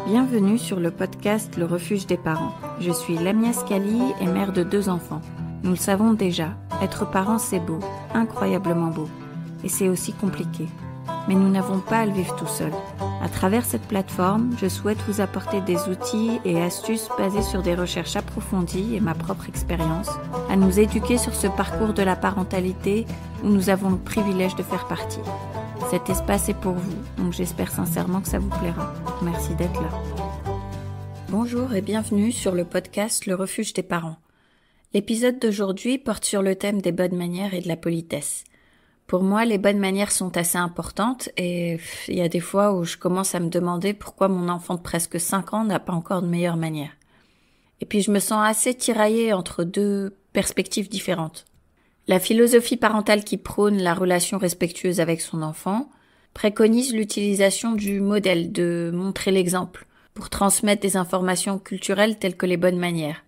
Bienvenue sur le podcast Le Refuge des parents. Je suis Lamia Scali et mère de 2 enfants. Nous le savons déjà, être parent c'est beau, incroyablement beau. Et c'est aussi compliqué. Mais nous n'avons pas à le vivre tout seul. À travers cette plateforme, je souhaite vous apporter des outils et astuces basés sur des recherches approfondies et ma propre expérience, à nous éduquer sur ce parcours de la parentalité où nous avons le privilège de faire partie. Cet espace est pour vous, donc j'espère sincèrement que ça vous plaira. Merci d'être là. Bonjour et bienvenue sur le podcast Le Refuge des parents. L'épisode d'aujourd'hui porte sur le thème des bonnes manières et de la politesse. Pour moi, les bonnes manières sont assez importantes et il y a des fois où je commence à me demander pourquoi mon enfant de presque 5 ans n'a pas encore de meilleures manières. Et puis je me sens assez tiraillée entre 2 perspectives différentes. La philosophie parentale qui prône la relation respectueuse avec son enfant préconise l'utilisation du modèle, de montrer l'exemple, pour transmettre des informations culturelles telles que les bonnes manières.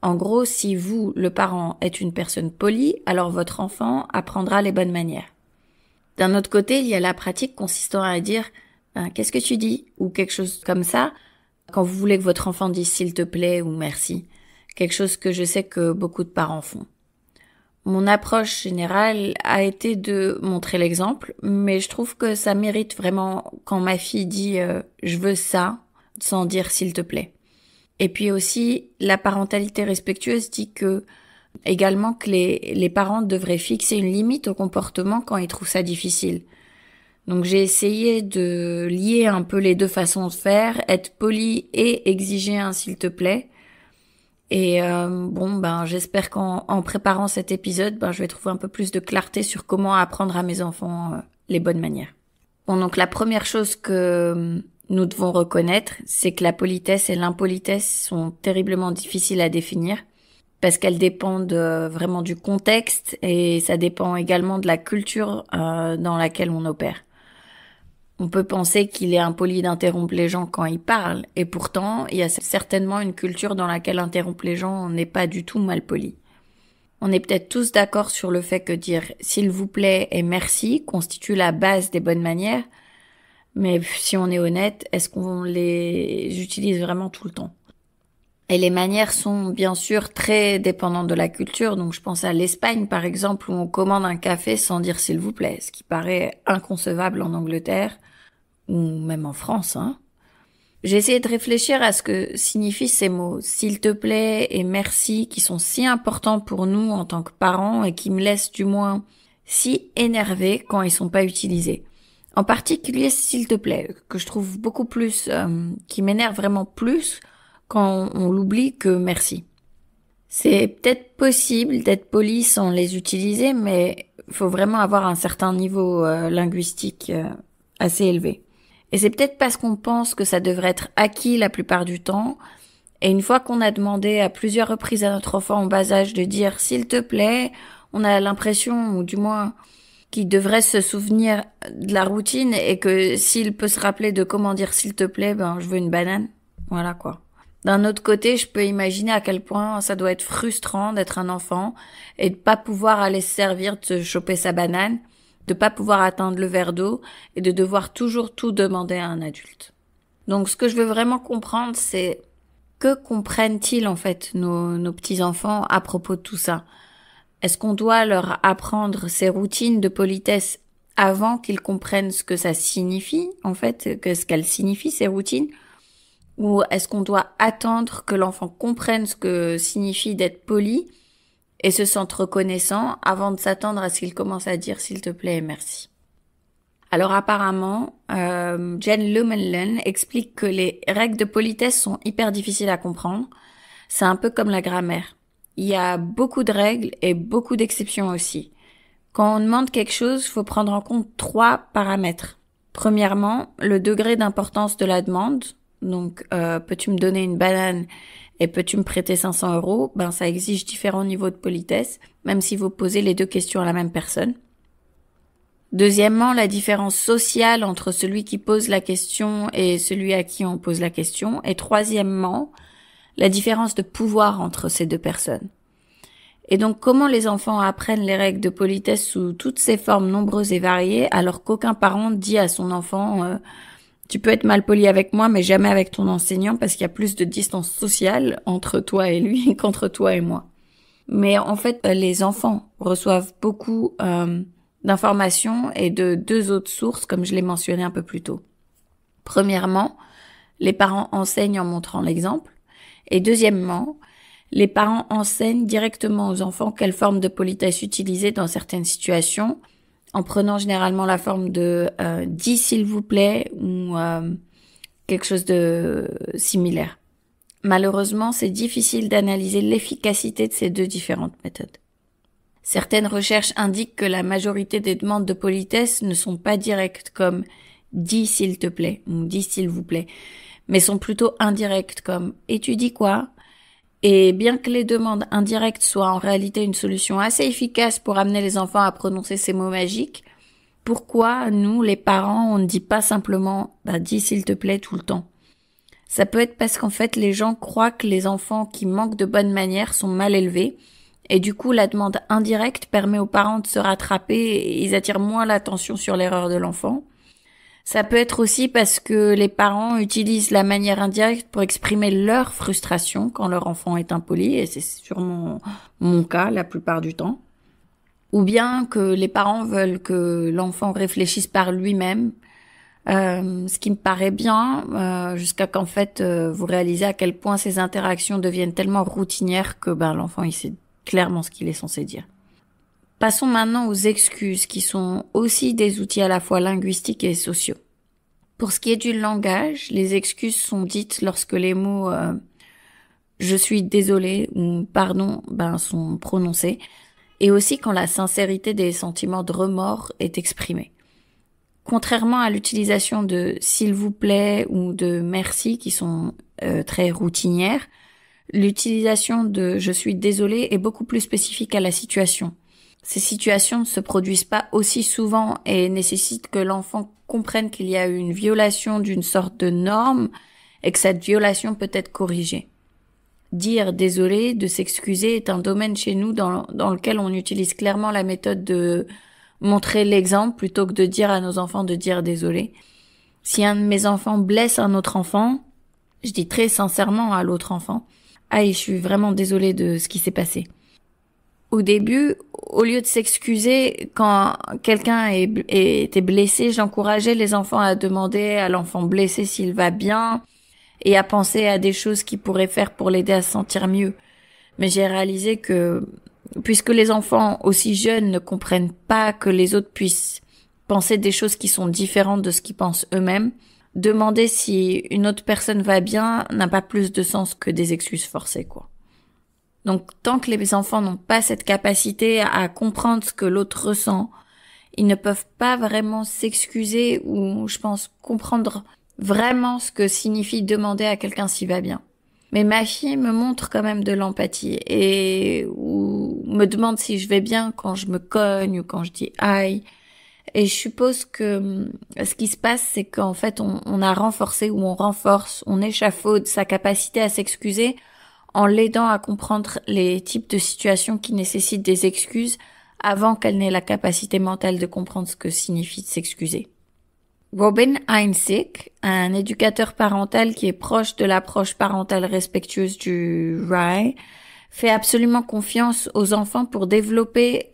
En gros, si vous, le parent, êtes une personne polie, alors votre enfant apprendra les bonnes manières. D'un autre côté, il y a la pratique consistant à dire « qu'est-ce que tu dis ?» ou quelque chose comme ça, quand vous voulez que votre enfant dise « s'il te plaît » ou « merci », quelque chose que je sais que beaucoup de parents font. Mon approche générale a été de montrer l'exemple, mais je trouve que ça mérite vraiment quand ma fille dit « je veux ça » sans dire « s'il te plaît ». Et puis aussi, la parentalité respectueuse dit également que les parents devraient fixer une limite au comportement quand ils trouvent ça difficile. Donc j'ai essayé de lier un peu les 2 façons de faire, être poli et exiger un « s'il te plaît ». Et j'espère qu'en préparant cet épisode, je vais trouver un peu plus de clarté sur comment apprendre à mes enfants les bonnes manières. Bon, donc la première chose que nous devons reconnaître, c'est que la politesse et l'impolitesse sont terriblement difficiles à définir parce qu'elles dépendent vraiment du contexte et ça dépend également de la culture dans laquelle on opère. On peut penser qu'il est impoli d'interrompre les gens quand ils parlent, et pourtant, il y a certainement une culture dans laquelle interrompre les gens n'est pas du tout mal poli. On est peut-être tous d'accord sur le fait que dire « s'il vous plaît » et « merci » constitue la base des bonnes manières, mais si on est honnête, est-ce qu'on les utilise vraiment tout le temps ? Et les manières sont bien sûr très dépendantes de la culture, donc je pense à l'Espagne par exemple où on commande un café sans dire s'il vous plaît, ce qui paraît inconcevable en Angleterre ou même en France. J'ai essayé de réfléchir à ce que signifient ces mots s'il te plaît et merci qui sont si importants pour nous en tant que parents et qui me laissent du moins si énervés quand ils sont pas utilisés. En particulier s'il te plaît, que je trouve beaucoup plus, qui m'énerve vraiment plus quand on l'oublie que merci. C'est peut-être possible d'être poli sans les utiliser, mais il faut vraiment avoir un certain niveau linguistique assez élevé. Et c'est peut-être parce qu'on pense que ça devrait être acquis la plupart du temps, et une fois qu'on a demandé à plusieurs reprises à notre enfant en bas âge de dire « s'il te plaît », on a l'impression, ou du moins qu'il devrait se souvenir de la routine, et que s'il peut se rappeler de comment dire « s'il te plaît », je veux une banane. Voilà quoi. D'un autre côté, je peux imaginer à quel point ça doit être frustrant d'être un enfant et de pas pouvoir aller se servir, de se choper sa banane, de pas pouvoir atteindre le verre d'eau et de devoir toujours tout demander à un adulte. Donc ce que je veux vraiment comprendre, c'est que comprennent-ils en fait nos petits-enfants à propos de tout ça ? Est-ce qu'on doit leur apprendre ces routines de politesse avant qu'ils comprennent ce que ça signifie en fait, ce qu'elles signifient ces routines ? Ou est-ce qu'on doit attendre que l'enfant comprenne ce que signifie d'être poli et se sente reconnaissant avant de s'attendre à ce qu'il commence à dire s'il te plaît et merci. Alors apparemment, Jen Lumenlen explique que les règles de politesse sont hyper difficiles à comprendre. C'est un peu comme la grammaire. Il y a beaucoup de règles et beaucoup d'exceptions aussi. Quand on demande quelque chose, il faut prendre en compte 3 paramètres. Premièrement, le degré d'importance de la demande. Donc, peux-tu me donner une banane et peux-tu me prêter 500 €? Ça exige différents niveaux de politesse, même si vous posez les 2 questions à la même personne. Deuxièmement, la différence sociale entre celui qui pose la question et celui à qui on pose la question. Et troisièmement, la différence de pouvoir entre ces 2 personnes. Et donc, comment les enfants apprennent les règles de politesse sous toutes ces formes nombreuses et variées, alors qu'aucun parent dit à son enfant Tu peux être malpoli avec moi, mais jamais avec ton enseignant parce qu'il y a plus de distance sociale entre toi et lui qu'entre toi et moi. Mais en fait, les enfants reçoivent beaucoup d'informations et de 2 autres sources, comme je l'ai mentionné un peu plus tôt. Premièrement, les parents enseignent en montrant l'exemple. Et deuxièmement, les parents enseignent directement aux enfants quelle forme de politesse utiliser dans certaines situations, en prenant généralement la forme de dis s'il vous plaît ou quelque chose de similaire. Malheureusement, c'est difficile d'analyser l'efficacité de ces 2 différentes méthodes. Certaines recherches indiquent que la majorité des demandes de politesse ne sont pas directes comme dis s'il te plaît ou dis s'il vous plaît, mais sont plutôt indirectes comme et tu dis quoi? Et bien que les demandes indirectes soient en réalité une solution assez efficace pour amener les enfants à prononcer ces mots magiques, pourquoi nous, les parents, on ne dit pas simplement dis s'il te plaît tout le temps? Ça peut être parce qu'en fait les gens croient que les enfants qui manquent de bonnes manières sont mal élevés et du coup la demande indirecte permet aux parents de se rattraper et ils attirent moins l'attention sur l'erreur de l'enfant. Ça peut être aussi parce que les parents utilisent la manière indirecte pour exprimer leur frustration quand leur enfant est impoli, et c'est sûrement mon cas la plupart du temps. Ou bien que les parents veulent que l'enfant réfléchisse par lui-même, ce qui me paraît bien, jusqu'à qu'en fait vous réalisez à quel point ces interactions deviennent tellement routinières que l'enfant il sait clairement ce qu'il est censé dire. Passons maintenant aux excuses, qui sont aussi des outils à la fois linguistiques et sociaux. Pour ce qui est du langage, les excuses sont dites lorsque les mots je suis désolé ou pardon sont prononcés, et aussi quand la sincérité des sentiments de remords est exprimée. Contrairement à l'utilisation de s'il vous plaît ou de merci qui sont très routinières, l'utilisation de je suis désolé est beaucoup plus spécifique à la situation. Ces situations ne se produisent pas aussi souvent et nécessitent que l'enfant comprenne qu'il y a eu une violation d'une sorte de norme et que cette violation peut être corrigée. Dire désolé, de s'excuser est un domaine chez nous dans lequel on utilise clairement la méthode de montrer l'exemple plutôt que de dire à nos enfants de dire désolé. Si un de mes enfants blesse un autre enfant, je dis très sincèrement à l'autre enfant « je suis vraiment désolée de ce qui s'est passé ». Au début, au lieu de s'excuser quand quelqu'un était blessé, j'encourageais les enfants à demander à l'enfant blessé s'il va bien et à penser à des choses qu'il pourrait faire pour l'aider à se sentir mieux. Mais j'ai réalisé que, puisque les enfants aussi jeunes ne comprennent pas que les autres puissent penser des choses qui sont différentes de ce qu'ils pensent eux-mêmes, demander si une autre personne va bien n'a pas plus de sens que des excuses forcées, quoi. Donc, tant que les enfants n'ont pas cette capacité à comprendre ce que l'autre ressent, ils ne peuvent pas vraiment s'excuser ou, je pense, comprendre vraiment ce que signifie demander à quelqu'un s'il va bien. Mais ma fille me montre quand même de l'empathie ou me demande si je vais bien quand je me cogne ou quand je dis aïe. Et je suppose que ce qui se passe, c'est qu'en fait, on a renforcé ou on renforce, on échafaude sa capacité à s'excuser en l'aidant à comprendre les types de situations qui nécessitent des excuses avant qu'elle n'ait la capacité mentale de comprendre ce que signifie de s'excuser. Robin Einzig, un éducateur parental qui est proche de l'approche parentale respectueuse du RIE, fait absolument confiance aux enfants pour développer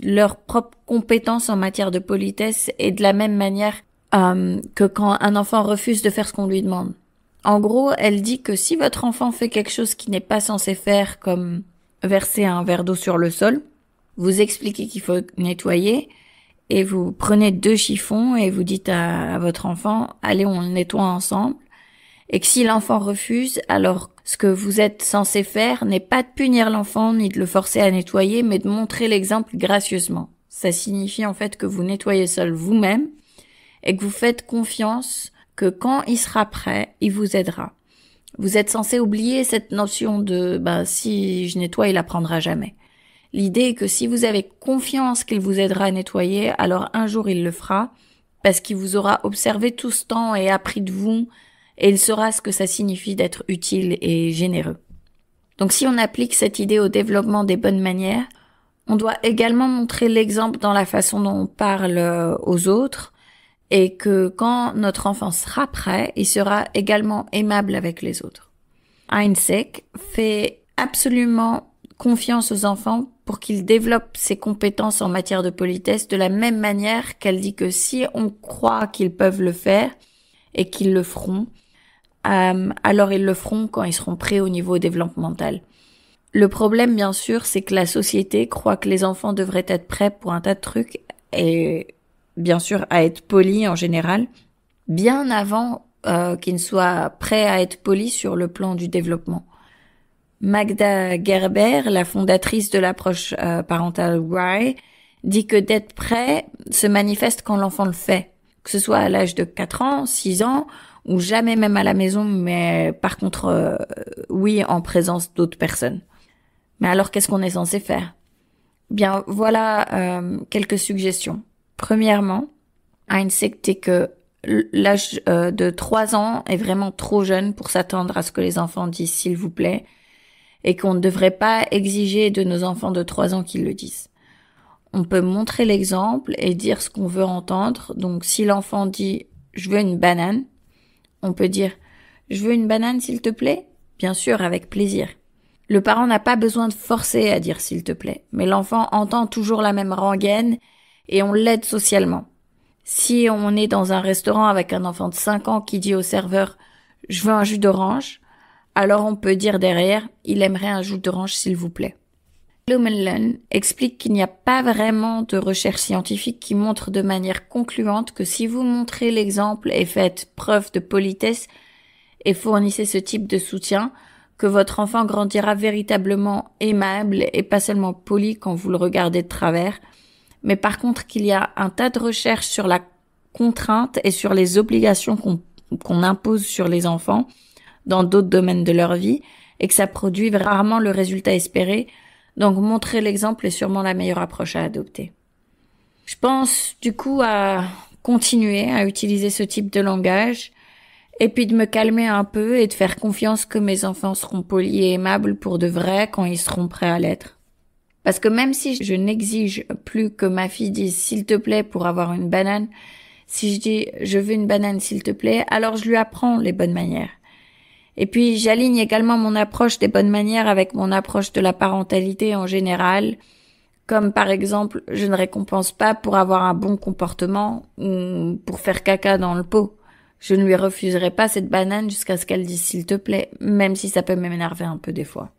leurs propres compétences en matière de politesse et de la même manière que quand un enfant refuse de faire ce qu'on lui demande. En gros, elle dit que si votre enfant fait quelque chose qu'il n'est pas censé faire, comme verser un verre d'eau sur le sol, vous expliquez qu'il faut nettoyer et vous prenez 2 chiffons et vous dites à votre enfant « Allez, on le nettoie ensemble ». Et que si l'enfant refuse, alors ce que vous êtes censé faire n'est pas de punir l'enfant ni de le forcer à nettoyer, mais de montrer l'exemple gracieusement. Ça signifie en fait que vous nettoyez seul vous-même et que vous faites confiance que quand il sera prêt, il vous aidera. Vous êtes censé oublier cette notion de si je nettoie, il apprendra jamais. L'idée est que si vous avez confiance qu'il vous aidera à nettoyer, alors un jour il le fera, parce qu'il vous aura observé tout ce temps et appris de vous, et il saura ce que ça signifie d'être utile et généreux. Donc si on applique cette idée au développement des bonnes manières, on doit également montrer l'exemple dans la façon dont on parle aux autres, et que quand notre enfant sera prêt, il sera également aimable avec les autres. Heinzek fait absolument confiance aux enfants pour qu'ils développent ses compétences en matière de politesse de la même manière qu'elle dit que si on croit qu'ils peuvent le faire et qu'ils le feront, alors ils le feront quand ils seront prêts au niveau développemental. Le problème, bien sûr, c'est que la société croit que les enfants devraient être prêts pour un tas de trucs et, bien sûr, à être polis en général, bien avant qu'ils ne soient prêts à être polis sur le plan du développement. Magda Gerber, la fondatrice de l'approche parentale WRY, dit que d'être prêt se manifeste quand l'enfant le fait, que ce soit à l'âge de 4 ans, 6 ans, ou jamais même à la maison, mais par contre, oui, en présence d'autres personnes. Mais alors, qu'est-ce qu'on est censé faire? Bien, voilà quelques suggestions. Premièrement, Heinzek dit que l'âge de 3 ans est vraiment trop jeune pour s'attendre à ce que les enfants disent « s'il vous plaît » et qu'on ne devrait pas exiger de nos enfants de 3 ans qu'ils le disent. On peut montrer l'exemple et dire ce qu'on veut entendre. Donc, si l'enfant dit « je veux une banane », on peut dire « je veux une banane s'il te plaît ?» Bien sûr, avec plaisir. Le parent n'a pas besoin de forcer à dire « s'il te plaît », mais l'enfant entend toujours la même rengaine et on l'aide socialement. Si on est dans un restaurant avec un enfant de 5 ans qui dit au serveur « je veux un jus d'orange », alors on peut dire derrière « il aimerait un jus d'orange s'il vous plaît ». Blumenlund explique qu'il n'y a pas vraiment de recherche scientifique qui montre de manière concluante que si vous montrez l'exemple et faites preuve de politesse et fournissez ce type de soutien, que votre enfant grandira véritablement aimable et pas seulement poli quand vous le regardez de travers, mais par contre qu'il y a un tas de recherches sur la contrainte et sur les obligations qu'on impose sur les enfants dans d'autres domaines de leur vie et que ça produit rarement le résultat espéré. Donc montrer l'exemple est sûrement la meilleure approche à adopter. Je pense du coup à continuer à utiliser ce type de langage et puis de me calmer un peu et de faire confiance que mes enfants seront polis et aimables pour de vrai quand ils seront prêts à l'être. Parce que même si je n'exige plus que ma fille dise « s'il te plaît » pour avoir une banane, si je dis « je veux une banane s'il te plaît », alors je lui apprends les bonnes manières. Et puis j'aligne également mon approche des bonnes manières avec mon approche de la parentalité en général, comme par exemple je ne récompense pas pour avoir un bon comportement ou pour faire caca dans le pot. Je ne lui refuserai pas cette banane jusqu'à ce qu'elle dise s'il te plaît, même si ça peut m'énerver un peu des fois.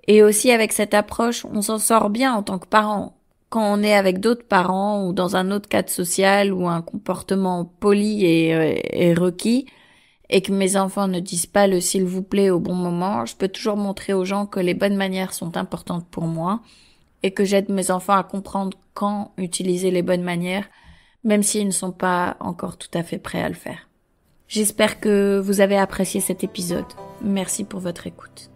Et aussi avec cette approche, on s'en sort bien en tant que parent. Quand on est avec d'autres parents ou dans un autre cadre social où un comportement poli est requis, et que mes enfants ne disent pas le s'il vous plaît au bon moment, je peux toujours montrer aux gens que les bonnes manières sont importantes pour moi et que j'aide mes enfants à comprendre quand utiliser les bonnes manières, même s'ils ne sont pas encore tout à fait prêts à le faire. J'espère que vous avez apprécié cet épisode. Merci pour votre écoute.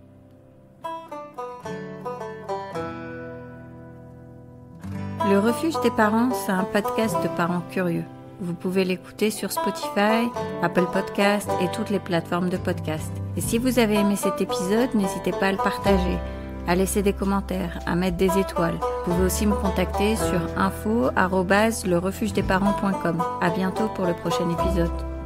Le refuge des parents, c'est un podcast de parents curieux. Vous pouvez l'écouter sur Spotify, Apple Podcasts et toutes les plateformes de podcast. Et si vous avez aimé cet épisode, n'hésitez pas à le partager, à laisser des commentaires, à mettre des étoiles. Vous pouvez aussi me contacter sur info@lerefugedesparents.com. À bientôt pour le prochain épisode.